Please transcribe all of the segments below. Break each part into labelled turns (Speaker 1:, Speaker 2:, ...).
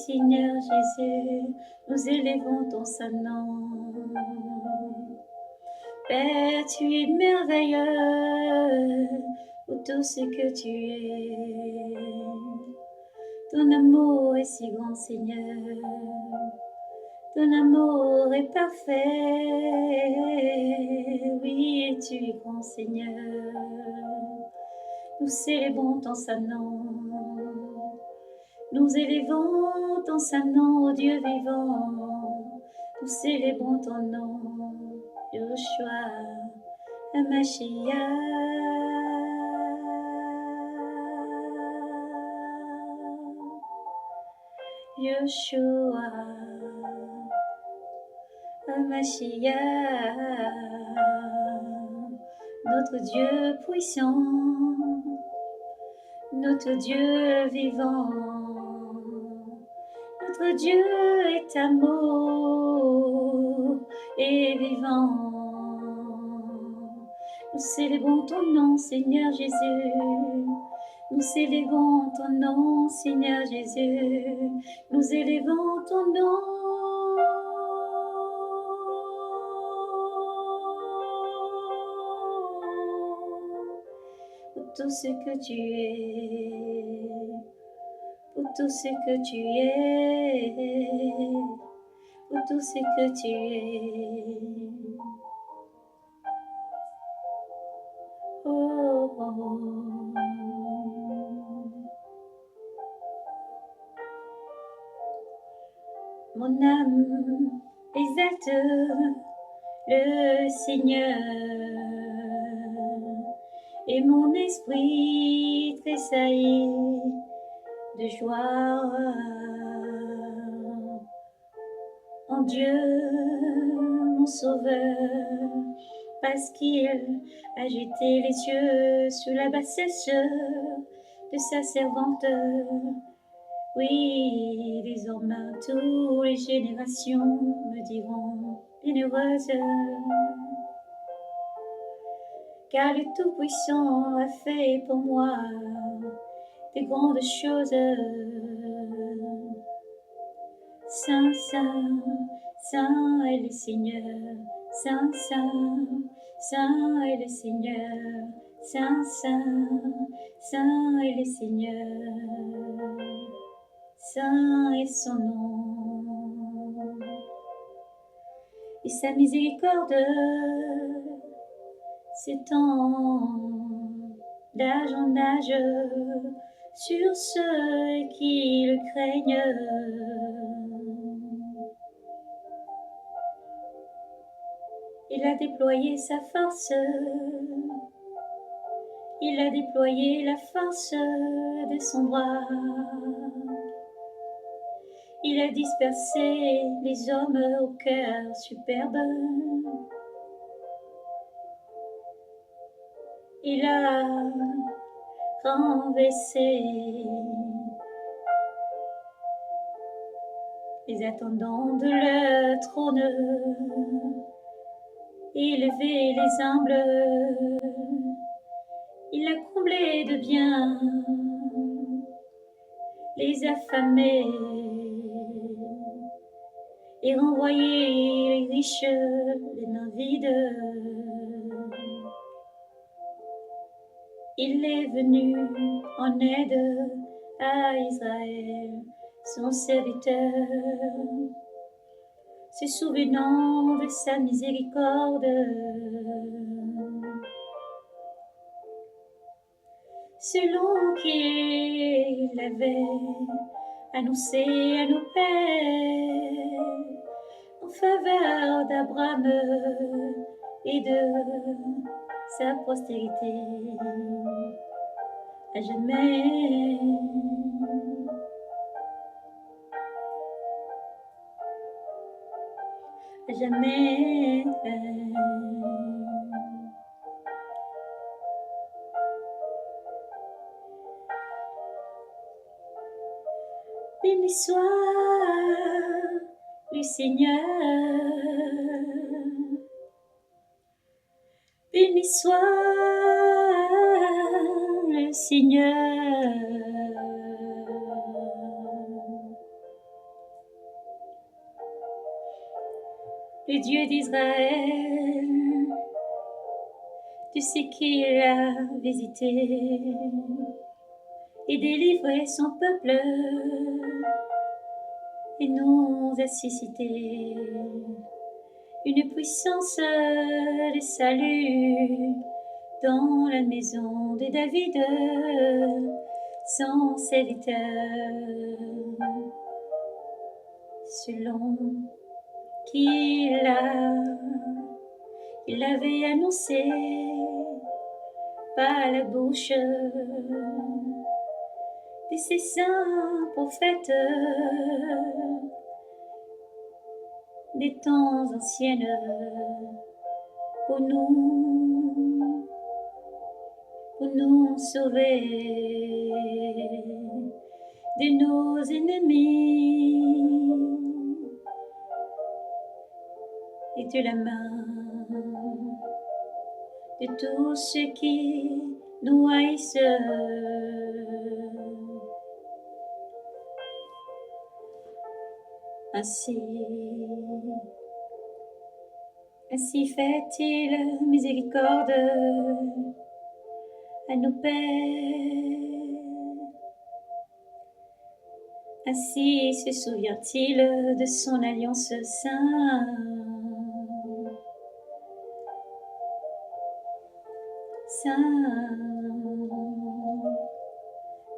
Speaker 1: Seigneur Jésus, nous élevons ton saint nom. Père, tu es merveilleux pour tout ce que tu es. Ton amour est si grand, Seigneur. Ton amour est parfait. Oui, tu es grand, Seigneur. Nous célébrons ton saint nom. Nous élevons ton saint nom, ô Dieu vivant. Nous célébrons ton nom, Yeshua, Hamashiach. Yeshua, Hamashiach, notre Dieu puissant, notre Dieu vivant, notre Dieu est amour et vivant. Nous célébrons ton nom, Seigneur Jésus. Nous célébrons ton nom, Seigneur Jésus. Nous élevons ton nom. Pour tout ce que tu es, pour tout ce que tu es, pour tout ce que tu es. Oh, oh, oh. Mon âme exalte le Seigneur et mon esprit tressaillit de joie en Dieu, mon sauveur, parce qu'il a jeté les yeux sur la bassesse de sa servante. Oui, désormais, toutes les générations me diront bienheureuse, car le Tout-Puissant a fait pour moi des grandes choses. Saint, Saint, Saint est le Seigneur, Saint, Saint, Saint est le Seigneur, Saint, Saint, Saint est le Seigneur. Saint est son nom, et sa miséricorde s'étend d'âge en âge sur ceux qui le craignent. Il a déployé sa force, il a déployé la force de son bras. Il a dispersé les hommes au cœur superbe. Il a renversé les attendants de leur trône, élevé les humbles. Il a comblé de biens les affamés et renvoyé les riches, les mains vides. Il est venu en aide à Israël, son serviteur, se souvenant de sa miséricorde, selon qu'il avait annoncé à nos pères en faveur d'Abraham et de sa postérité à jamais. À jamais. Béni soit le Seigneur, béni soit le Seigneur, le Dieu d'Israël, tu sais qu'il a visité et délivré son peuple et nous a suscité une puissance de salut dans la maison de David, son serviteur, selon qu'il avait annoncé par la bouche de ses saints prophètes des temps anciens pour nous sauver de nos ennemis et de la main de tous ceux qui nous haïssent. Ainsi fait-il miséricorde à nos pères. Ainsi se souvient-il de son alliance sainte.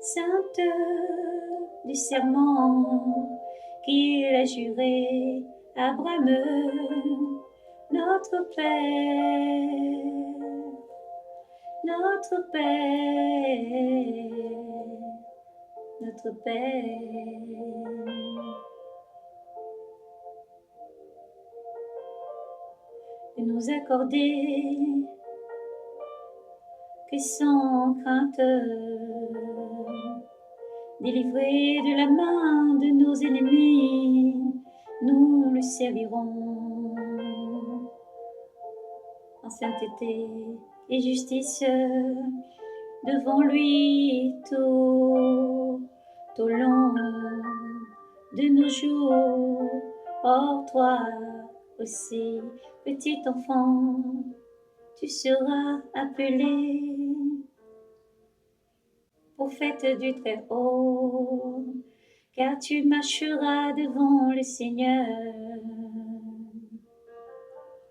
Speaker 1: Sainte du serment qu'il a juré à Abraham, notre Père, notre Père, notre Père. De nous accorder que sans crainte, délivrés de la main de nos ennemis, nous le servirons en sainteté et justice devant lui tout au long de nos jours. Or toi aussi, petit enfant, tu seras appelé prophète du Très-Haut, car tu marcheras devant le Seigneur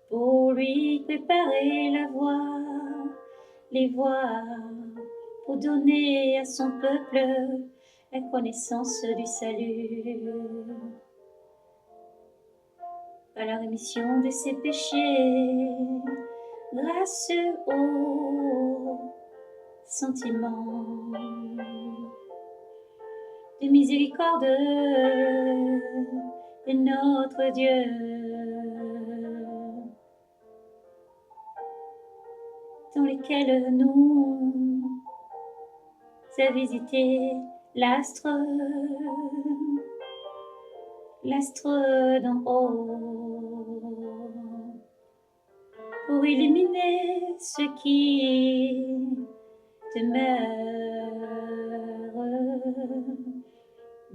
Speaker 1: pour lui préparer la voie, les voies, pour donner à son peuple la connaissance du salut, par la rémission de ses péchés, grâce au sentiment de miséricorde de notre Dieu, dans lesquels nous a visité l'astre d'en haut, pour illuminer ceux qui demeurent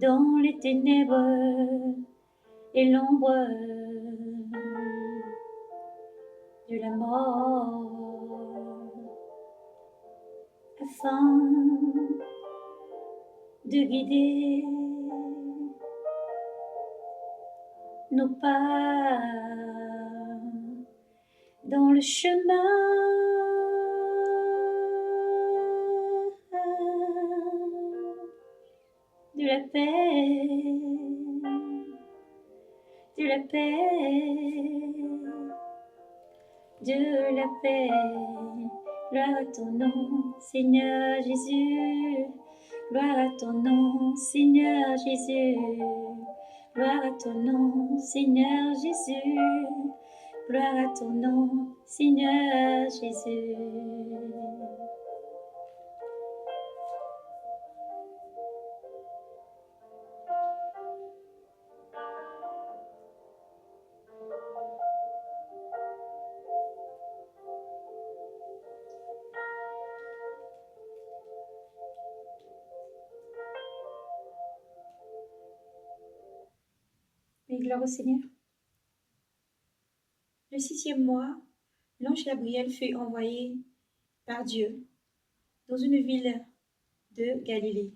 Speaker 1: dans les ténèbres et l'ombre de la mort, afin de guider nos pas dans le chemin de la paix, de la paix, de la paix. Gloire à ton nom, Seigneur Jésus. Gloire à ton nom, Seigneur Jésus. Gloire à ton nom, Seigneur Jésus. Gloire à ton nom, Seigneur Jésus. Et gloire au Seigneur. Le 6e mois, l'ange Gabriel fut envoyé par Dieu dans une ville de Galilée,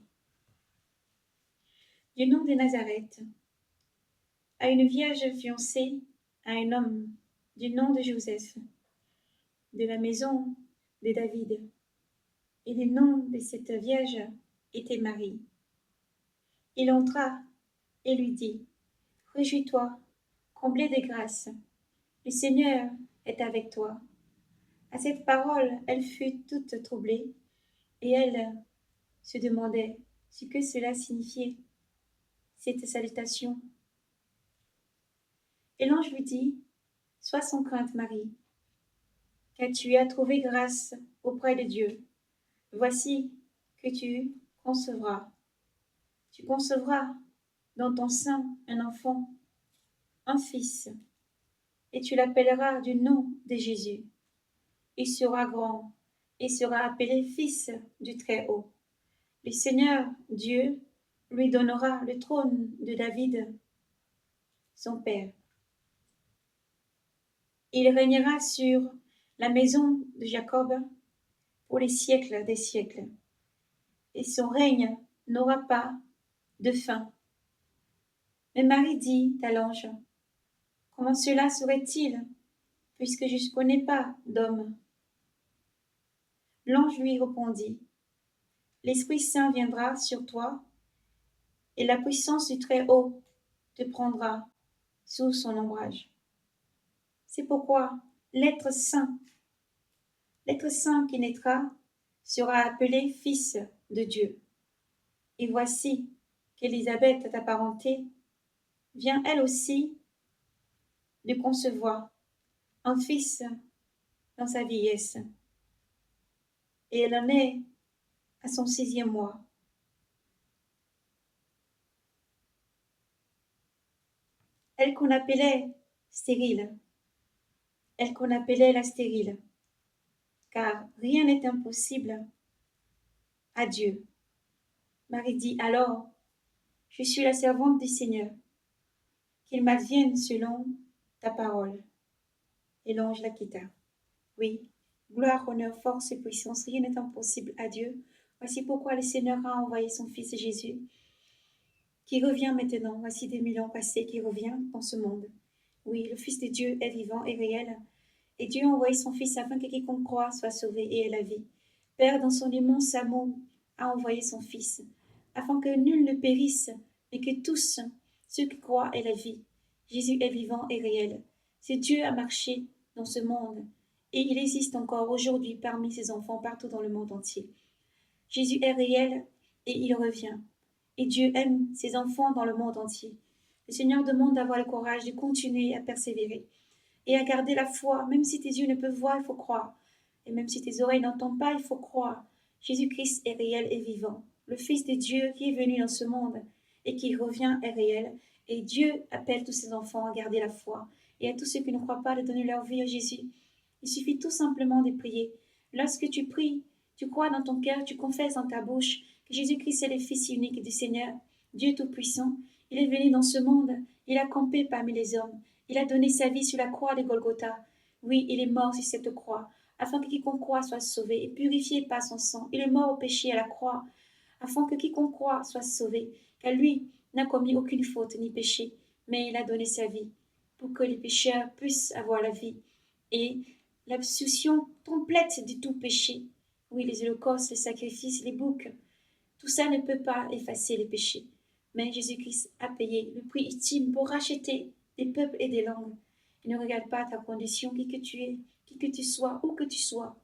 Speaker 1: du nom de Nazareth, à une vierge fiancée à un homme du nom de Joseph, de la maison de David. Et le nom de cette vierge était Marie. Il entra et lui dit, réjouis-toi, comblée de grâce, le Seigneur est avec toi. À cette parole, elle fut toute troublée, et elle se demandait ce que cela signifiait, cette salutation. Et l'ange lui dit, sois sans crainte, Marie, car tu as trouvé grâce auprès de Dieu. Voici que tu concevras. Tu concevras dans ton sein un enfant, un fils, et tu l'appelleras du nom de Jésus. Il sera grand et sera appelé fils du Très-Haut. Le Seigneur Dieu lui donnera le trône de David, son père. Il régnera sur la maison de Jacob pour les siècles des siècles, et son règne n'aura pas de fin. Mais Marie dit à l'ange, comment cela serait-il, puisque je ne connais pas d'homme? L'ange lui répondit, l'Esprit Saint viendra sur toi, et la puissance du Très-Haut te prendra sous son ombrage. C'est pourquoi l'être saint qui naîtra sera appelé fils de Dieu. Et voici qu'Élisabeth, ta parenté, vient elle aussi de concevoir un fils dans sa vieillesse. Et elle en est à son 6e mois. Elle qu'on appelait stérile, elle qu'on appelait la stérile, car rien n'est impossible à Dieu. Marie dit alors, je suis la servante du Seigneur, qu'il m'advienne selon ta parole. Et l'ange la quitta. Oui, gloire, honneur, force et puissance, rien n'est impossible à Dieu. Voici pourquoi le Seigneur a envoyé son Fils Jésus, qui revient maintenant, voici 2000 ans passés, qui revient dans ce monde. Oui, le Fils de Dieu est vivant et réel, et Dieu a envoyé son Fils afin que quiconque croit soit sauvé et ait la vie. Père, dans son immense amour, a envoyé son Fils, afin que nul ne périsse, mais que tous ceux qui croient aient la vie. Jésus est vivant et réel. C'est Dieu a marché dans ce monde, et il existe encore aujourd'hui parmi ses enfants partout dans le monde entier. Jésus est réel et il revient. Et Dieu aime ses enfants dans le monde entier. Le Seigneur demande d'avoir le courage de continuer à persévérer et à garder la foi. Même si tes yeux ne peuvent voir, il faut croire. Et même si tes oreilles n'entendent pas, il faut croire. Jésus-Christ est réel et vivant. Le Fils de Dieu qui est venu dans ce monde et qui revient est réel. Et Dieu appelle tous ses enfants à garder la foi. Et à tous ceux qui ne croient pas de donner leur vie à Jésus. Il suffit tout simplement de prier. Lorsque tu pries, tu crois dans ton cœur, tu confesses dans ta bouche que Jésus-Christ est le Fils unique du Seigneur, Dieu Tout-Puissant. Il est venu dans ce monde, il a campé parmi les hommes, il a donné sa vie sur la croix de Golgotha. Oui, il est mort sur cette croix, afin que quiconque croit soit sauvé et purifié par son sang. Il est mort au péché à la croix, afin que quiconque croit soit sauvé, car lui n'a commis aucune faute ni péché, mais il a donné sa vie pour que les pécheurs puissent avoir la vie et l'absolution complète de tout péché. Oui, les holocaustes, les sacrifices, les boucs, tout ça ne peut pas effacer les péchés. Mais Jésus-Christ a payé le prix ultime pour racheter des peuples et des langues. Il ne regarde pas ta condition, qui que tu es, qui que tu sois, où que tu sois,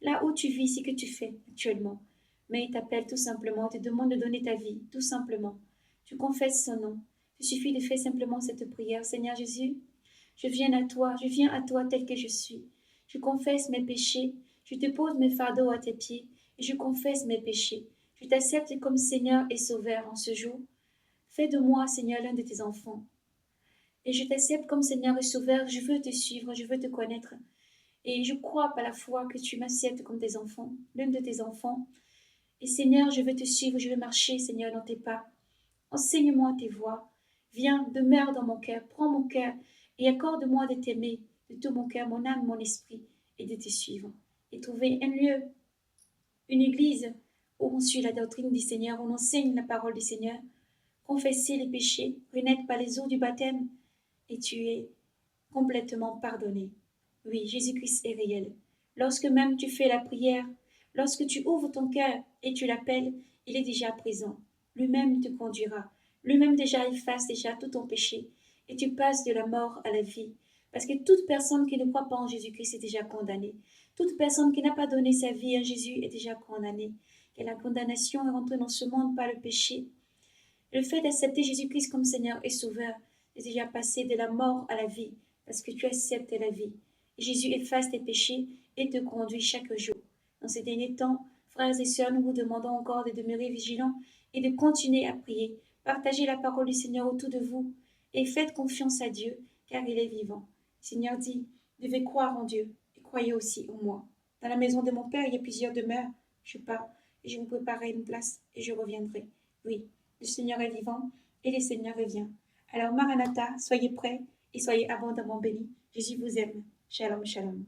Speaker 1: là où tu vis, ce que tu fais actuellement. Mais il t'appelle tout simplement, te demande de donner ta vie, tout simplement. Tu confesses son nom. Il suffit de faire simplement cette prière. Seigneur Jésus, je viens à toi tel que je suis. Je confesse mes péchés, je te pose mes fardeaux à tes pieds, et je confesse mes péchés. Je t'accepte comme Seigneur et Sauveur en ce jour. Fais de moi, Seigneur, l'un de tes enfants. Et je t'accepte comme Seigneur et Sauveur, je veux te suivre, je veux te connaître. Et je crois par la foi que tu m'acceptes comme tes enfants, l'un de tes enfants. Et Seigneur, je veux te suivre, je veux marcher, Seigneur, dans tes pas. Enseigne-moi tes voies. Viens, demeure dans mon cœur, prends mon cœur et accorde-moi de t'aimer, de tout mon cœur, mon âme, mon esprit, et de te suivre. Et trouver un lieu, une église, où on suit la doctrine du Seigneur, où on enseigne la parole du Seigneur, confesser les péchés, renaître par les eaux du baptême, et tu es complètement pardonné. Oui, Jésus-Christ est réel. Lorsque même tu fais la prière, lorsque tu ouvres ton cœur et tu l'appelles, il est déjà présent. Lui-même te conduira. Lui-même déjà efface déjà tout ton péché et tu passes de la mort à la vie. Parce que toute personne qui ne croit pas en Jésus-Christ est déjà condamnée. Toute personne qui n'a pas donné sa vie à Jésus est déjà condamnée. Et la condamnation est rentrée dans ce monde par le péché. Le fait d'accepter Jésus-Christ comme Seigneur et Sauveur est déjà passé de la mort à la vie, parce que tu acceptes la vie. Et Jésus efface tes péchés et te conduit chaque jour. Dans ces derniers temps, frères et sœurs, nous vous demandons encore de demeurer vigilants et de continuer à prier. Partagez la parole du Seigneur autour de vous et faites confiance à Dieu, car il est vivant. Le Seigneur dit, devez croire en Dieu et croyez aussi en moi. Dans la maison de mon Père, il y a plusieurs demeures. Je pars et je vous préparerai une place et je reviendrai. Oui, le Seigneur est vivant et le Seigneur revient. Alors, Maranatha, soyez prêts et soyez abondamment bénis. Jésus vous aime. Shalom, shalom.